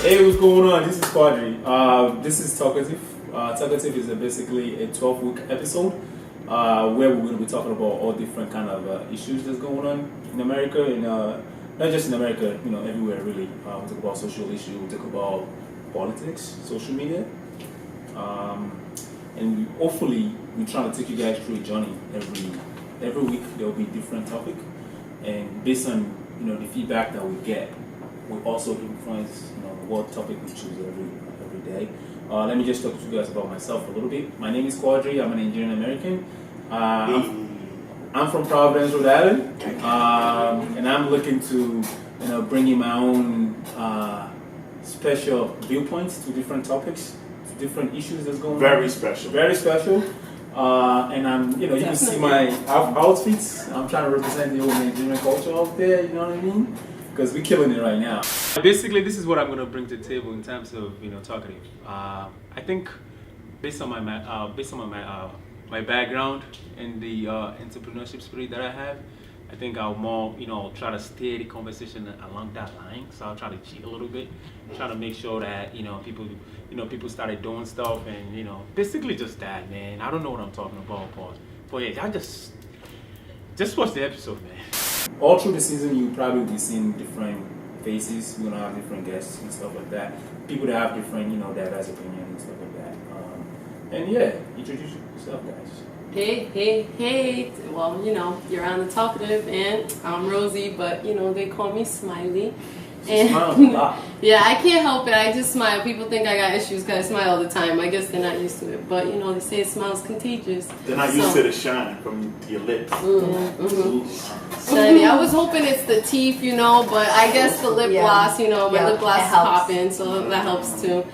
Hey, what's going on? This is Quadri. This is Talkative. Talkative is basically a 12-week episode where we're going to be talking about all different kind of issues that's going on in America, and not just in America, everywhere really. We talk about social issues, we talk about politics, social media, and hopefully we're trying to take you guys through a journey every week. There will be different topic, and based on the feedback that we get, we also influence what topic we choose every day. Let me just talk to you guys about myself a little bit. My name is Quadri. I'm an Nigerian American. I'm from Providence, Rhode Island, and I'm looking to bring in my own special viewpoints to different topics, to different issues that's going on. Very special. Very special. And I'm, you can see my outfits. I'm trying to represent the old Nigerian culture out there. You know what I mean? Because we're killing it right now. Basically, this is what I'm going to bring to the table in terms of talkative. I think based on my background and the entrepreneurship spirit that I have, I think I'll more try to steer the conversation along that line. So I'll try to cheat a little bit, try to make sure that people started doing stuff, and basically just that, man. I don't know what I'm talking about, but yeah, I just watch the episode, man. All through the season, you'll probably be seeing different faces. We're gonna have different guests and stuff like that. People that have different, diverse opinions and stuff like that. And yeah, introduce yourself, guys. Hey. Well, you're on the Talkative, and I'm Rosie, but they call me Smiley. And yeah, I can't help it. I just smile. People think I got issues because I smile all the time. I guess they're not used to it. But they say a smile's contagious. They're not used to the shine from your lips. Shiny. I was hoping it's the teeth, but I guess the lip gloss, my lip gloss is popping, so that helps too.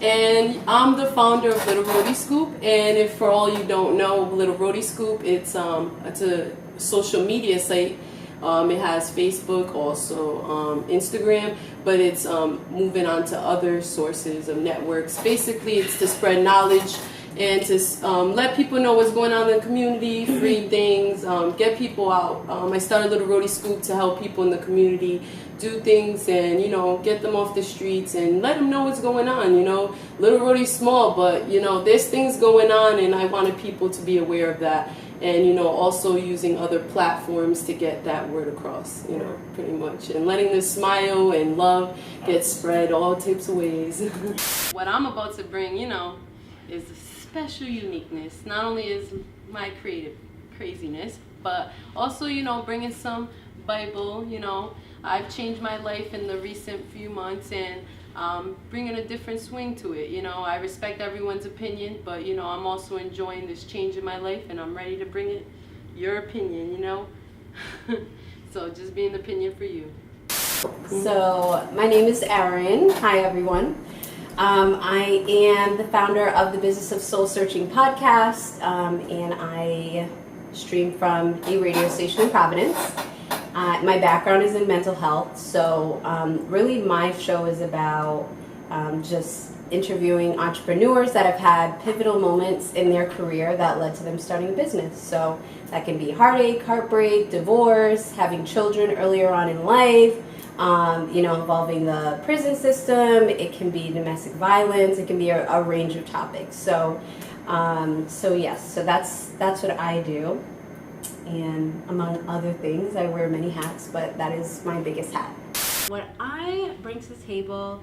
And I'm the founder of Little Roadie Scoop. And if for all you don't know, Little Roadie Scoop, it's a social media site. It has Facebook, also Instagram, but it's moving on to other sources of networks. Basically, it's to spread knowledge and to let people know what's going on in the community, free things, get people out. I started Little Roadie Scoop to help people in the community do things and, get them off the streets and let them know what's going on. Little Roadie's small, but, there's things going on, and I wanted people to be aware of that. And, also using other platforms to get that word across, pretty much. And letting the smile and love get spread all types of ways. What I'm about to bring, is a special uniqueness. Not only is my creative craziness, but also, bringing some Bible, I've changed my life in the recent few months, and bringing a different swing to it. I respect everyone's opinion, but I'm also enjoying this change in my life, and I'm ready to bring it your opinion, So just be an opinion for you. So my name is Erin. Hi everyone. I am the founder of the Business of Soul Searching podcast, and I stream from a radio station in Providence. My background is in mental health, so really my show is about just interviewing entrepreneurs that have had pivotal moments in their career that led to them starting a business. So that can be heartache, heartbreak, divorce, having children earlier on in life, involving the prison system. It can be domestic violence. It can be a range of topics. So yes, so that's what I do. And among other things, I wear many hats, but that is my biggest hat. What I bring to the table,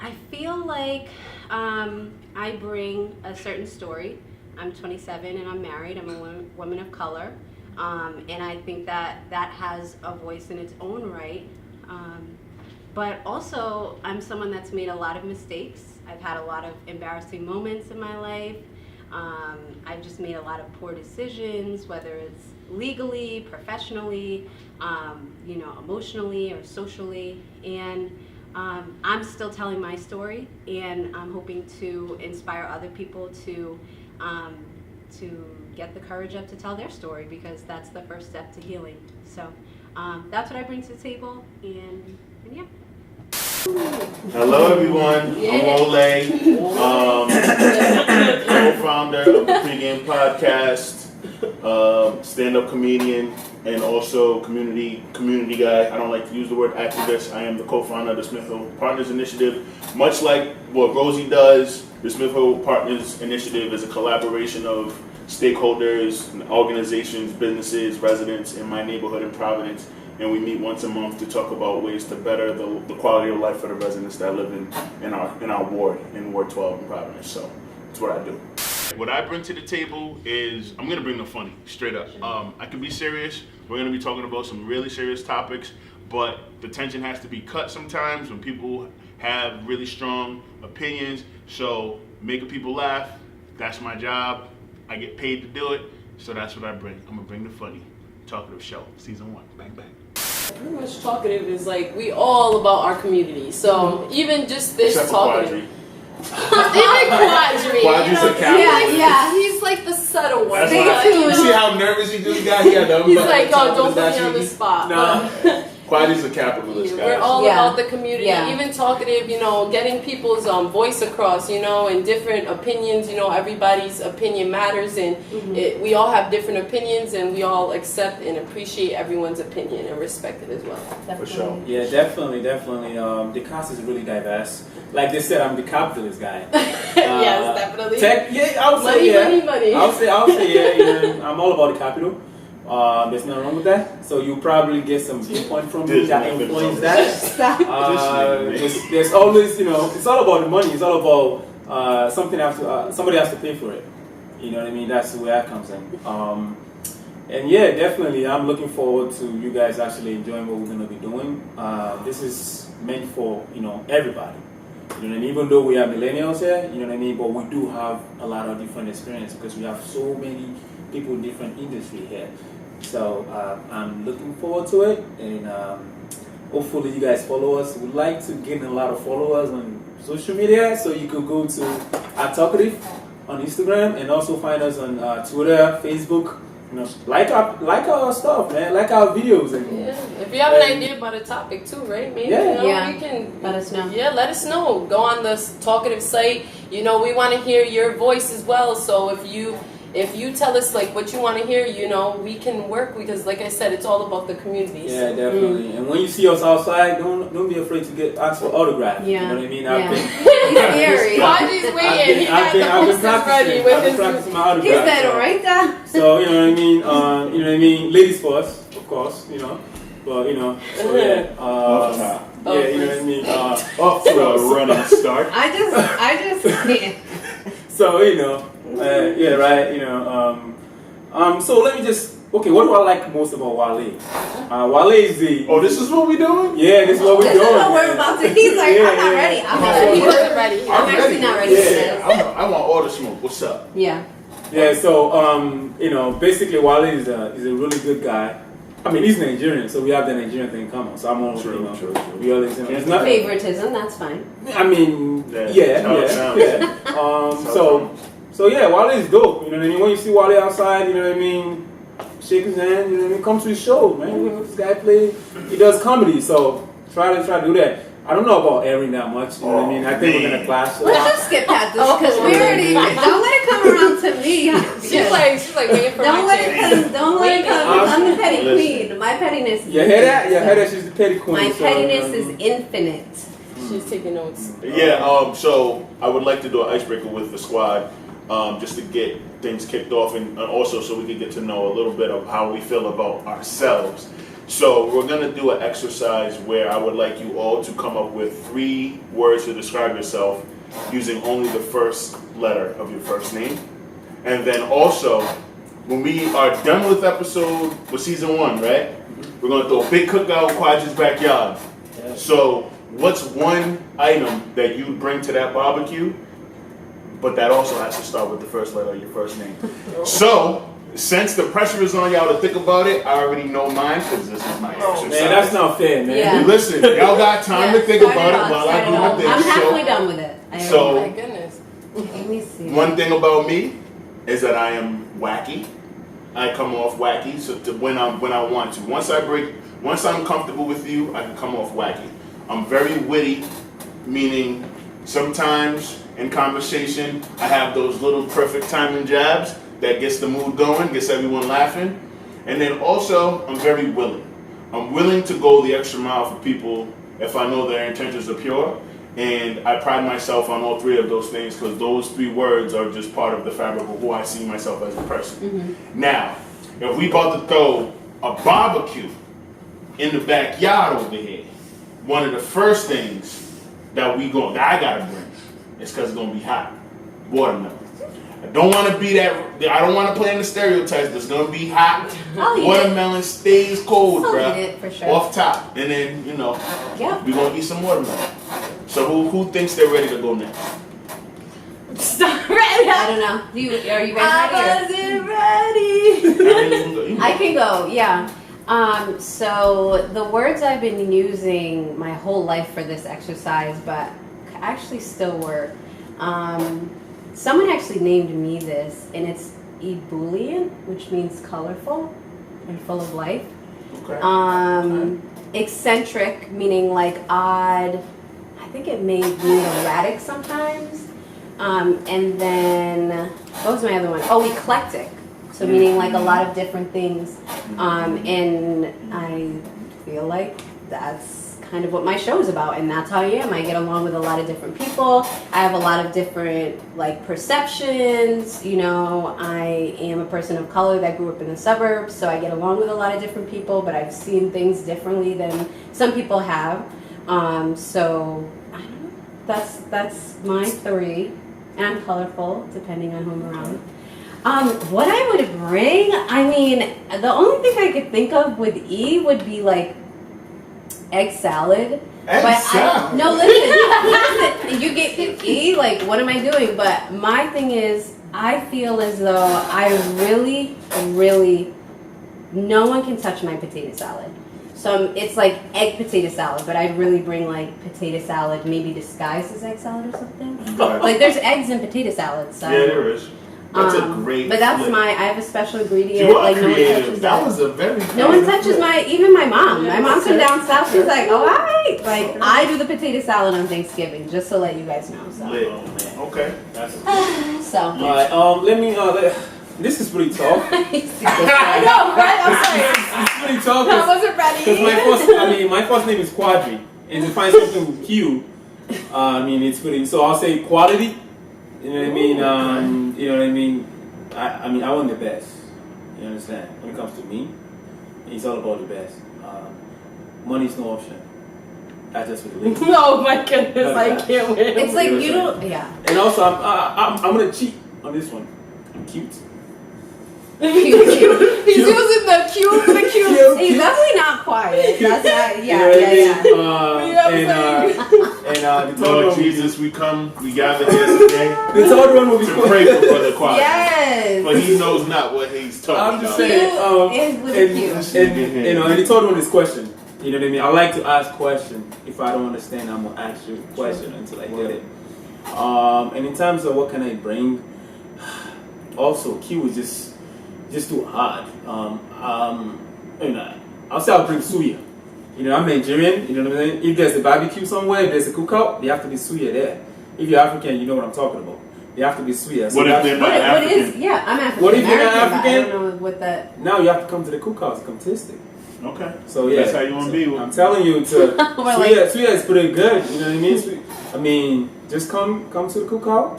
I feel like I bring a certain story. I'm 27 and I'm married. I'm a woman of color. And I think that has a voice in its own right. But also, I'm someone that's made a lot of mistakes. I've had a lot of embarrassing moments in my life. I've just made a lot of poor decisions, whether it's legally, professionally, emotionally or socially. And I'm still telling my story, and I'm hoping to inspire other people to get the courage up to tell their story, because that's the first step to healing. So that's what I bring to the table, and yeah. Hello everyone, I'm Ole, co-founder of the Pregame Podcast, stand-up comedian, and also community guy. I don't like to use the word activist. I am the co-founder of the Smith Hill Partners Initiative. Much like what Rosie does, the Smith Hill Partners Initiative is a collaboration of stakeholders, organizations, businesses, residents in my neighborhood in Providence. And we meet once a month to talk about ways to better the quality of life for the residents that live in our ward, in Ward 12 in Providence. So that's what I do. What I bring to the table is, I'm gonna bring the funny, straight up. I can be serious. We're gonna be talking about some really serious topics, but the tension has to be cut sometimes when people have really strong opinions. So making people laugh, that's my job. I get paid to do it, so that's what I bring. I'm gonna bring the funny. Talkative Show, season 1, bang bang. Pretty much Talkative is like, we all about our community. So even just this Except for Talkative. Quadri. Even Quadri. Quadri's a captain. Yeah, he's like the subtle one. That's But, why, you see how nervous he just got? He had the he's like, yo, don't put me on the spot. Nah. Quadri's a capitalist, guys. We're all about the community, Yeah. even Talkative, getting people's voice across, and different opinions, everybody's opinion matters, and we all have different opinions, and we all accept and appreciate everyone's opinion and respect it as well. For sure. Yeah, definitely. The cast is really diverse. Like they said, I'm the capitalist guy. Yes, definitely. I would say Money. I would say yeah. I'm all about the capital. There's nothing wrong with that. So you probably get some viewpoint from me that influence that. There's always, it's all about the money. It's all about somebody has to pay for it. You know what I mean? That's the way that comes in. And yeah, definitely, I'm looking forward to you guys actually enjoying what we're going to be doing. This is meant for, everybody. You know what I mean? Even though we are millennials here, you know what I mean? But we do have a lot of different experience because we have so many people in different industry here. So I'm looking forward to it, and hopefully you guys follow us. We'd like to get a lot of followers on social media, so you could go to Talkative on Instagram and also find us on Twitter, Facebook. Like our stuff, man. Like our videos. And, if you have an idea about a topic too, right? Maybe we can let us know. Yeah, let us know. Go on the Talkative site. We want to hear your voice as well. So if you tell us like what you want to hear, we can work, because like I said, it's all about the community. Yeah, definitely. And when you see us outside, don't be afraid to ask for autographs. Yeah. You know what I mean? Scary. Quadri's waiting. I've been practicing my autograph. He said right there. So you know what I mean. Ladies first, of course. But so yeah. Yeah, you know what I mean. Off to a running start. I just So yeah, right. So let me just. Okay, what do I like most about Wale? Wale is the. Oh, this is what we're doing? Yeah, this is what we're This doing. is what we're about to. He's like, I'm not ready. I'm not ready. He wasn't ready. I'm actually not ready for this. I want all the smoke. What's up? Yeah. Yeah, so basically Wale is a really good guy. I mean, he's Nigerian, so we have the Nigerian thing in common. So I'm all True. We always, it's not Favoritism, that's fine. I mean, Yeah. yeah. So yeah, Wale is dope. You know what I mean? When you see Wale outside, you know what I mean, shake his hand. You know what I mean? Come to his show, man. This guy he does comedy, so try to do that. I don't know about airing that much. You know what I mean? I think we're gonna clash a lot. Let's just skip past this because we already. Don't let it come around to me. She's like waiting for Don't my let chance. it come. Don't let it come. I'm the petty queen. My pettiness. You hear that? You hear that? She's the petty queen. My so, pettiness is infinite. She's taking notes. Yeah, so I would like to do an icebreaker with the squad, just to get things kicked off, and also so we can get to know a little bit of how we feel about ourselves. So we're going to do an exercise where I would like you all to come up with 3 words to describe yourself using only the first letter of your first name. And then also, when we are done with season 1, right? We're going to throw a big cookout in Quadri's backyard. Yeah. So what's one item that you'd bring to that barbecue, but that also has to start with the first letter of your first name? So, since the pressure is on y'all to think about it, I already know mine because this is my exercise. Man, that's not fair, man. Yeah. Listen, y'all got time to think about it while I do my thing. I'm halfway done with it. Oh my goodness. Let me see. One thing about me is that I am wacky. I come off wacky when I want to. Once I'm comfortable with you, I can come off wacky. I'm very witty, meaning sometimes in conversation I have those little perfect timing jabs that gets the mood going, gets everyone laughing. And then also, I'm very willing. I'm willing to go the extra mile for people if I know their intentions are pure. And I pride myself on all three of those things because those three words are just part of the fabric of who I see myself as a person. Now, if we about to throw a barbecue in the backyard over here, one of the first things that I gotta bring is because it's gonna be hot. Watermelon. I don't want to be that. I don't want to play in the stereotypes, but it's gonna be hot. Watermelon stays cold, bro. For sure. Off top, and then Yeah. we're gonna eat some watermelon. So who thinks they're ready to go next? Stop right now. I don't know. Are you guys ready? I wasn't ready. I can go. Yeah. So the words I've been using my whole life for this exercise, but actually still work. Someone actually named me this, and it's ebullient, which means colorful and full of life. Okay. Eccentric, meaning like odd. I think it may mean erratic sometimes. And then, what was my other one? Oh, eclectic. So meaning like a lot of different things. And I feel like that's kind of what my show is about, and that's how I am. I get along with a lot of different people. I have a lot of different like perceptions. I am a person of color that grew up in the suburbs, so I get along with a lot of different people, but I've seen things differently than some people have. So I don't know. That's my three. And I'm colorful, depending on who I'm around. What I would bring, I mean, the only thing I could think of with E would be like egg salad. Salad? No, listen, you get E, like what am I doing? But my thing is, I feel as though I really, no one can touch my potato salad. So it's like egg potato salad, but I'd really bring like potato salad, maybe disguised as egg salad or something. Like there's eggs in potato salad, so. Yeah, there is. That's a great. But that's flip. I have a special ingredient. You are like creative. no one touches That was a very. No one touches even my mom. My mom's from Okay. down south. She's like, all right. Like I do the potato salad on Thanksgiving, just to let you guys know. So. Lit. Okay. That's So. All right. Let me. This is pretty tough. I know, right? I'm sorry. It's pretty tough. I wasn't ready. Because my first name is Quadri, and to find something with Q, it's pretty. So I'll say quality. You know what I mean? You know what I mean? I want the best. You understand? When it comes to me, it's all about the best. Money's no option. That's just what it is. Oh my goodness, I can't wait. It's like you don't. Yeah. And also, I'm gonna cheat on this one. I'm cute. He's using the cube. He's definitely not quiet. That's not. Yeah. Lord Jesus, we gather here today The third one will be to pray for Brother Quad. Yes. But he knows not what he's talking I'm just about. saying. Cute. And the third one is question. You know what I mean? I like to ask questions. If I don't understand, I'm gonna ask you a question until I get it. And in terms of what can I bring, also Q is just too hard. I'll say I'll bring suya. I'm Nigerian. You know what I'm saying? If there's a barbecue somewhere, if there's a cookout, there have to be suya there. If you're African, you know what I'm talking about. There have to be suya. So What if they're not African? I'm African. What if you're not American, but African? I don't know what that. Now you have to come to the cookhouse to come taste it. Okay. So yeah, That's how you want to be. I'm telling you, suya is pretty good. You know what I mean? I mean, just come to the cookout.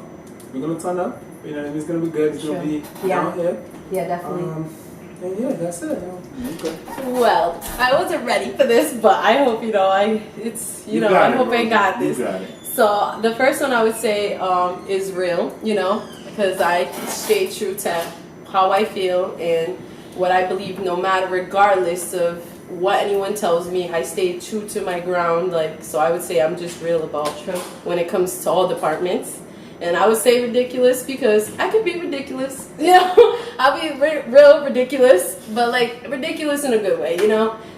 We're gonna turn up. You know what I mean? It's gonna be good. It's gonna be down here. Yeah, definitely. And yeah, that's it. Okay. Well, I wasn't ready for this, but I hope I hope I got this. You got it. So the first one I would say is real, because I stay true to how I feel and what I believe, no matter, regardless of what anyone tells me, I stay true to my ground. So I would say I'm just real about when it comes to all departments. And I would say ridiculous because I could be ridiculous, I'll be real ridiculous, but ridiculous in a good way,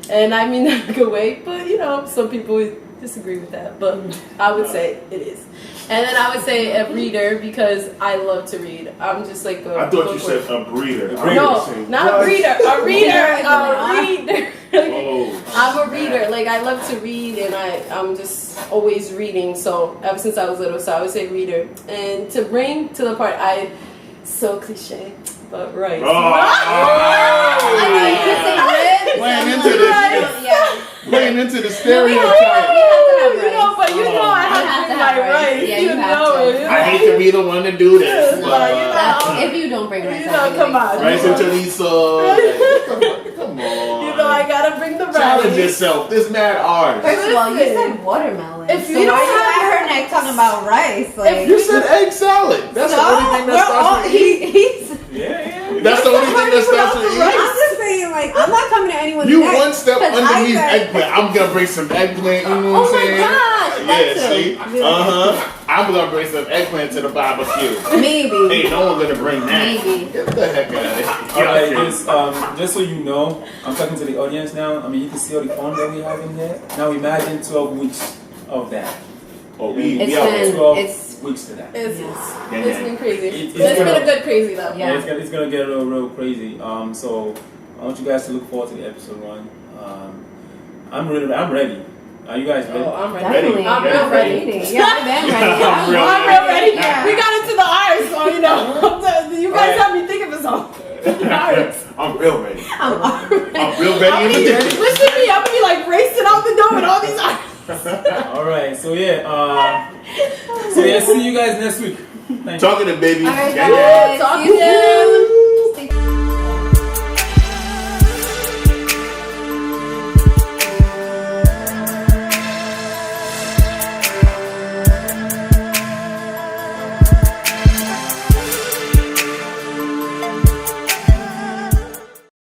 And I mean that in a good way, but some people would disagree with that, but I would say it is. And then I would say a reader because I love to read. I'm just like I thought you said a breeder. No, not a breeder. A reader. A reader. Oh. I'm a reader. I love to read, and I'm just always reading. So ever since I was little, so I would say reader. And to bring to the part, so cliche, but rice. Playing into this. Playing into the stereotype. But you know I have to bring my rice. Yeah, you know it. I hate to be the one to do this. If you don't bring rice, come on. Rice and chorizo. Come on. I gotta bring the rice. Challenge yourself. This mad art. First of all, you said watermelon. If so you don't why you have at her neck talking about rice? Like You said egg salad. That's the only thing that starts with E. he's. Yeah. That's the only thing that starts with E. I'm just saying, like, I'm not coming to anyone. You next, one step 'cause underneath I said- eggplant. I'm gonna bring some eggplant. You know what I'm saying? gosh, Yeah, that's see? it. I'm gonna bring some eggplant to the barbecue. Maybe. Hey, no one's gonna bring that. Maybe. Get the heck out of here. Alright, just so you know, I'm talking to the audience now. I mean, you can see all the fun that we have in here. Now imagine 12 weeks of that. Oh, we It's out been- 12 weeks to that. It's Yeah. been crazy. It's It's been gonna- a good crazy though. Yeah. It's gonna get real crazy. So I want you guys to look forward to the episode 1. I'm ready. Are you guys ready? Oh, I'm ready. Definitely. I'm real ready. Yeah, I've been ready. I'm real I'm real ready. Yeah. We got into the R's, so you guys Alright. have me thinking of something. R's. I'm real ready. I'm already. I'm real ready in the kitchen. Listen to me, I'm gonna be like racing out the door with all these R's. All right. So yeah. See you guys next week. Thank you. Talking to baby. All right, Yeah, guys. Talk See you to them. soon.